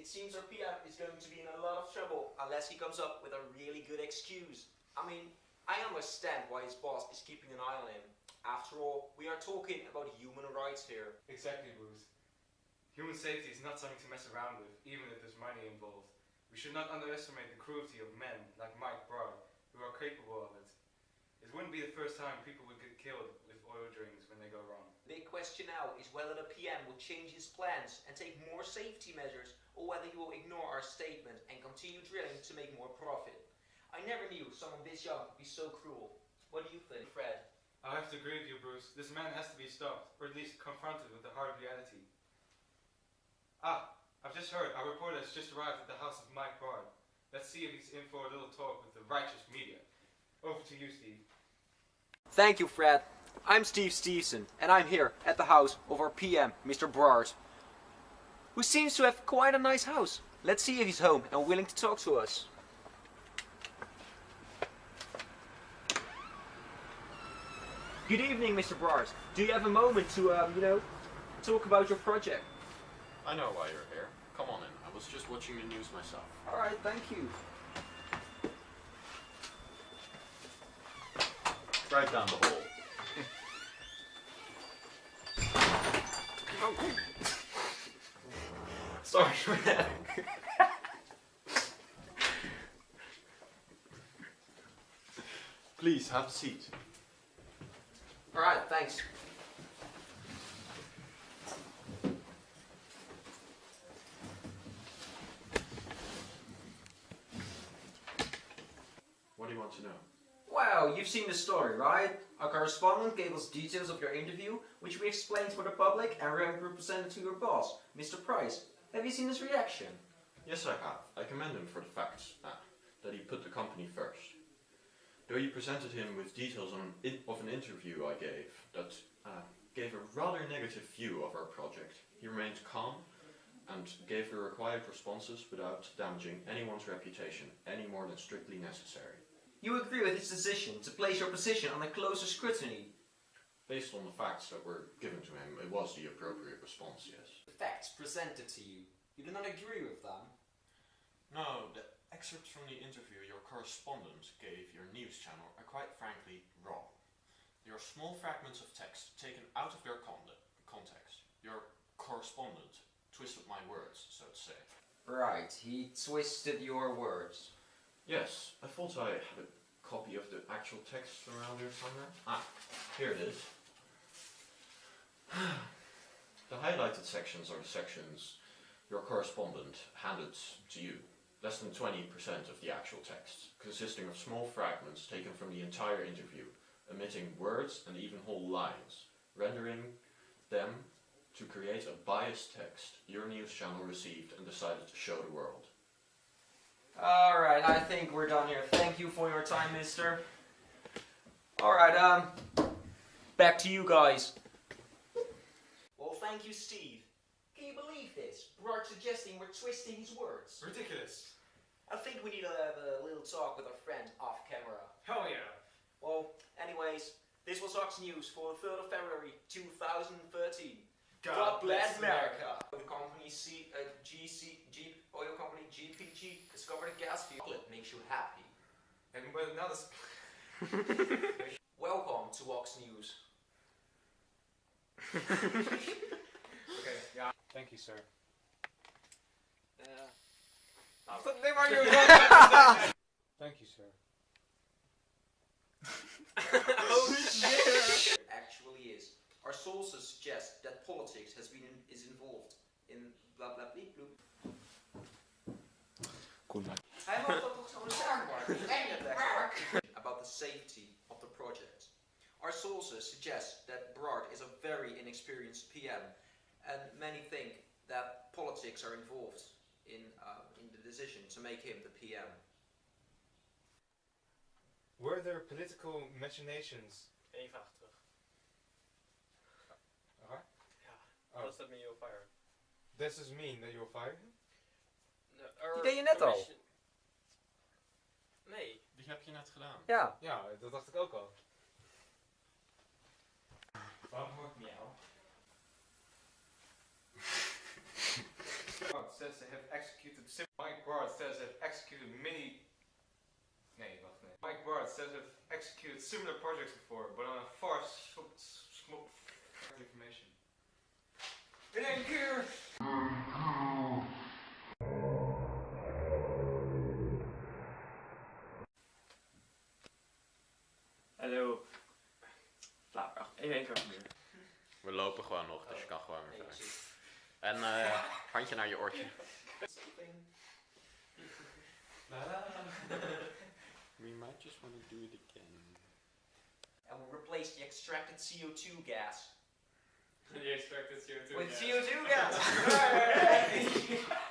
It seems our PM is going to be in a lot of trouble unless he comes up with a really good excuse. I mean, I understand why his boss is keeping an eye on him. After all, we are talking about human rights here. Exactly, Bruce. Human safety is not something to mess around with, even if there's money involved. We should not underestimate the cruelty of men like Mike Broad, who are capable of it. It wouldn't be the first time people would get killed with oil drills when they go wrong. The big question now is whether the PM will change his plans and take more safety measures, or whether he will ignore our statement and continue drilling to make more profit. I never knew someone this young could be so cruel. What do you think, Fred? I have to agree with you, Bruce. This man has to be stopped, or at least confronted with the hard reality. I've just heard our reporter has just arrived at the house of Mike Broad. Let's see if he's in for a little talk with the righteous media. Over to you, Steve. Thank you, Fred. I'm Steve Stevenson, and I'm here at the house of our PM, Mr. Broad, who seems to have quite a nice house. Let's see if he's home and willing to talk to us. Good evening, Mr. Broad. Do you have a moment to, talk about your project? I know why you're here. Come on in. I was just watching the news myself. Alright, thank you. Right down the hole. Sorry, man. Please, have a seat. Alright, thanks. What do you want to know? Well, you've seen the story, right? Our correspondent gave us details of your interview, which we explained for the public and represented to your boss, Mr. Price. Have you seen his reaction? Yes, I have. I commend him for the fact that he put the company first. Though you presented him with details of an interview I gave that gave a rather negative view of our project, he remained calm and gave the required responses without damaging anyone's reputation any more than strictly necessary. You agree with his decision to place your position under closer scrutiny? Based on the facts that were given to him, it was the appropriate response, yes. The facts presented to you, you do not agree with them? No, the excerpts from the interview your correspondent gave your news channel are quite frankly wrong. They are small fragments of text taken out of their context. Your correspondent twisted my words, so to say. Right, he twisted your words. Yes, I thought I had a copy of the actual text around here somewhere. Here it is. The highlighted sections are the sections your correspondent handed to you. Less than 20% of the actual text, consisting of small fragments taken from the entire interview, omitting words and even whole lines, rendering them to create a biased text your news channel received and decided to show the world. Alright, I think we're done here. Thank you for your time, mister. Alright, back to you guys. Well, thank you, Steve. Can you believe this? Broad suggesting we're twisting his words. Ridiculous. I think we need to have a little talk with our friend off camera. Hell yeah. Well, anyways, this was Ox News for the 3rd of February 2013. God bless America. The company oil company GPG discovered a gas field that makes you happy. And well, now this. Welcome to Ox News. Okay, yeah. Thank you, sir. Thank you, sir. Oh shit! Actually is. Our sources suggest that politics is involved in blah blah blah blah. Goed, man. Hij mag dat toch gewoon zeggen, Mark. About the safety of the project. Our sources suggest that Broad is a very inexperienced PM, and many think that politics are involved in the decision to make him the PM. Were there political machinations? Eén vraag terug. Alright. Ja. Does that mean you're fired? Does this mean that you're fired? Die deed je net al. Nee. Die heb je net gedaan. Ja. Ja, dat dacht ik ook al. Waarom hoor ik miauw? Wat? says they have executed Mike Bard says they've executed Mike Bard says they've executed similar projects before, but on a far information. In één keer! Hallo. Flauw. Even keer opnieuw. We lopen gewoon nog, dus je kan gewoon weer verder. En handje naar je oortje. We might just want to do it again. And we'll replace the extracted CO2 gas The extracted CO2 with gas. CO2 gas!